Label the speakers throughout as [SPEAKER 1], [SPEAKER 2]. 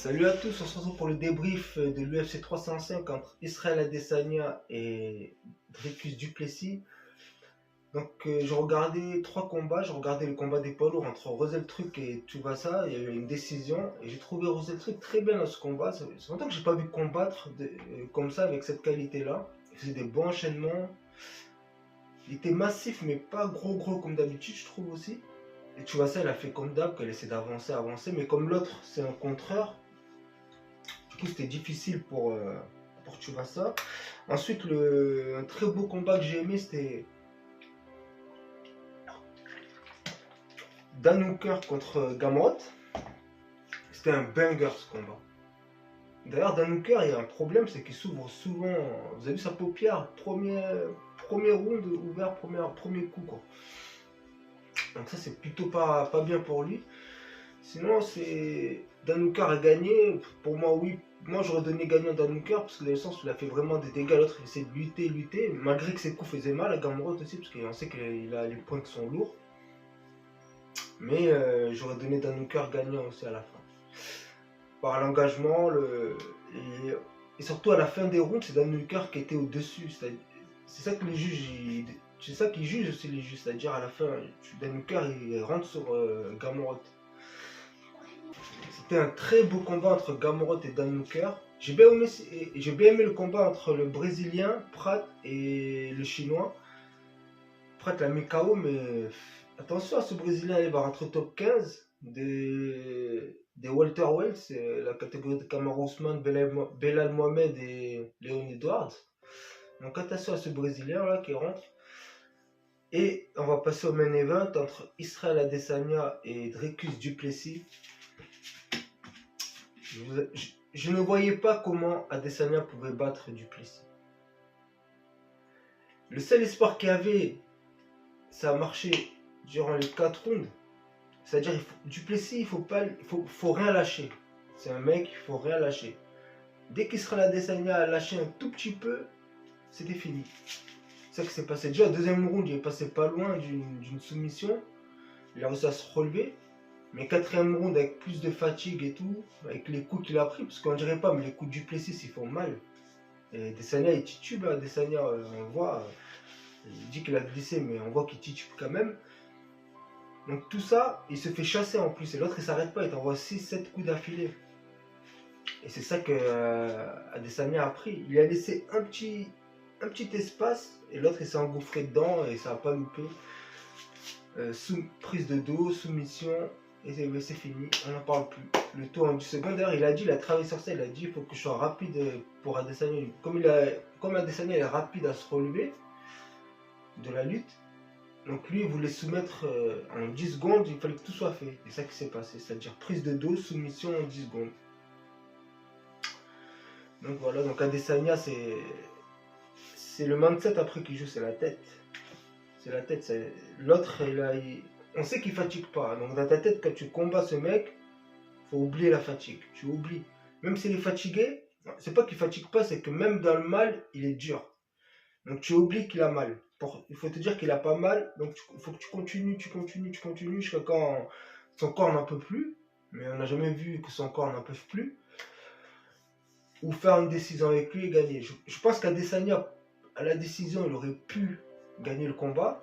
[SPEAKER 1] Salut à tous, on se retrouve pour le débrief de l'UFC 305 entre Israël Adesanya et Dricus du Plessis. Donc j'ai regardé trois combats, j'ai regardé le combat des poids lourds entre Rozenstruik et Tuivasa, il y a eu une décision et j'ai trouvé Rozenstruik très bien dans ce combat. C'est longtemps que j'ai pas vu combattre comme ça avec cette qualité-là. Il faisait des bons enchaînements, il était massif mais pas gros comme d'habitude je trouve aussi. Et Tuivasa il a fait comme d'hab, qu'elle essaie d'avancer, mais comme l'autre c'est un contreur. Du coup, c'était difficile pour Tuivasa. Ensuite, un très beau combat que j'ai aimé, c'était Dan Hooker contre Gamrot. C'était un banger ce combat. D'ailleurs, Dan Hooker, il y a un problème, c'est qu'il s'ouvre souvent. Vous avez vu sa paupière, premier round ouvert, premier coup, quoi. Donc ça, c'est plutôt pas bien pour lui. Sinon, c'est Dan Hooker a gagné. Pour moi, oui. Moi, j'aurais donné gagnant Dan Hooker parce que dans le sens où il a fait vraiment des dégâts. L'autre, il essaie de lutter. Malgré que ses coups faisaient mal à Gamrot aussi, parce qu'on sait qu'il a les points qui sont lourds. Mais j'aurais donné Dan Hooker gagnant aussi à la fin. Par l'engagement, et surtout à la fin des rounds, c'est Dan Hooker qui était au-dessus. C'est ça que les juges. C'est ça qu'ils jugent aussi les juges. C'est-à-dire à la fin, Dan Hooker il rentre sur Gamrot. C'était un très beau combat entre Gamrot et Dan Hooker. J'ai bien aimé le combat entre le Brésilien, Pratt, et le Chinois. Pratt l'a mis KO, mais attention à ce Brésilien, il va rentrer top 15 des welterweights, c'est la catégorie de Kamaru Usman, Belal Mohamed et Léon Edwards. Donc attention à ce Brésilien là qui rentre. Et on va passer au main event entre Israël Adesanya et Dricus du Plessis. Je ne voyais pas comment Adesanya pouvait battre du Plessis. Le seul espoir qu'il y avait, ça a marché durant les 4 rounds. C'est-à-dire du Plessis, il faut rien lâcher. C'est un mec, il faut rien lâcher. Dès qu'Israël Adesanya a lâché un tout petit peu, c'était fini. C'est ça qui s'est passé. Déjà, au deuxième round, il est passé pas loin d'une soumission. Il a réussi à se relever. Mais quatrième round, avec plus de fatigue et tout, avec les coups qu'il a pris, parce qu'on dirait pas, mais les coups du Plessis, ils font mal. Et Adesanya, il titube. Adesanya, on voit, il dit qu'il a glissé, mais on voit qu'il titube quand même. Donc tout ça, il se fait chasser en plus. Et l'autre, il s'arrête pas, il t'envoie 6-7 coups d'affilée. Et c'est ça que Adesanya a pris. Il a laissé un petit espace, et l'autre, il s'est engouffré dedans, et ça n'a pas loupé. Prise de dos, soumission, et c'est fini, on n'en parle plus. Le tour du secondaire, il a travaillé sur ça, il a dit il faut que je sois rapide pour Adesanya. Comme Adesanya est rapide à se relever de la lutte, donc lui il voulait soumettre en 10 secondes, il fallait que tout soit fait. C'est ça qui s'est passé, c'est-à-dire prise de dos, soumission en 10 secondes. Donc voilà, donc Adesanya c'est le mindset après qui joue, c'est la tête. C'est la tête, l'autre on sait qu'il fatigue pas. Donc dans ta tête, quand tu combats ce mec, faut oublier la fatigue. Tu oublies. Même s'il est fatigué, c'est pas qu'il fatigue pas, c'est que même dans le mal, il est dur. Donc tu oublies qu'il a mal. Il faut te dire qu'il a pas mal, donc il faut que tu continues jusqu'à quand son corps n'en peut plus. Mais on n'a jamais vu que son corps n'en peut plus. Ou faire une décision avec lui et gagner. Je pense qu'Adesanya, à la décision, il aurait pu gagner le combat.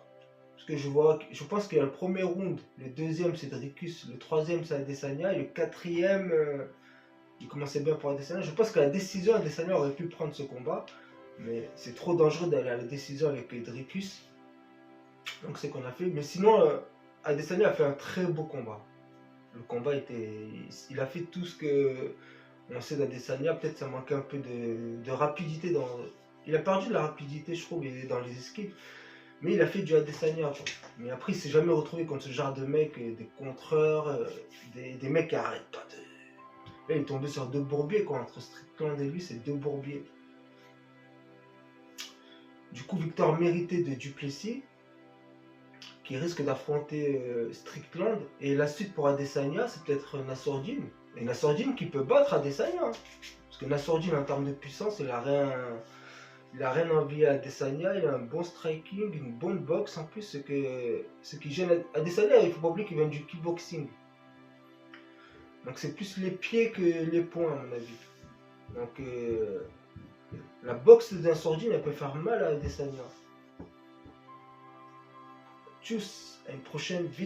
[SPEAKER 1] Parce que je pense qu'il y a le premier round, le deuxième c'est Dricus, le troisième c'est Adesanya, et le quatrième, il commençait bien pour Adesanya. Je pense qu'à la décision, Adesanya aurait pu prendre ce combat, mais c'est trop dangereux d'aller à la décision avec Dricus. Donc c'est qu'on a fait. Mais sinon, Adesanya a fait un très beau combat. Le combat il a fait tout ce que on sait d'Adesanya. Peut-être ça manquait un peu de rapidité. Il a perdu de la rapidité, je trouve, dans les esquives. Mais il a fait du Adesanya. Mais après, il s'est jamais retrouvé contre ce genre de mecs, des contreurs, des mecs qui arrêtent pas de. Là, il est tombé sur 2 bourbiers, quoi. Entre Strickland et lui, c'est 2 bourbiers. Du coup, victoire méritée de du Plessis, qui risque d'affronter Strickland. Et la suite pour Adesanya, c'est peut-être Nassourdine. Et Nassourdine qui peut battre Adesanya. Parce que Nassourdine, en termes de puissance, il a rien envie à Adesanya, il a un bon striking, une bonne boxe en plus, ce qui gêne Adesanya, il faut pas oublier qu'il vient du kickboxing. Donc c'est plus les pieds que les poings à mon avis. Donc la boxe d'un Sordine, elle peut faire mal à Adesanya. Tchuss, à une prochaine vidéo.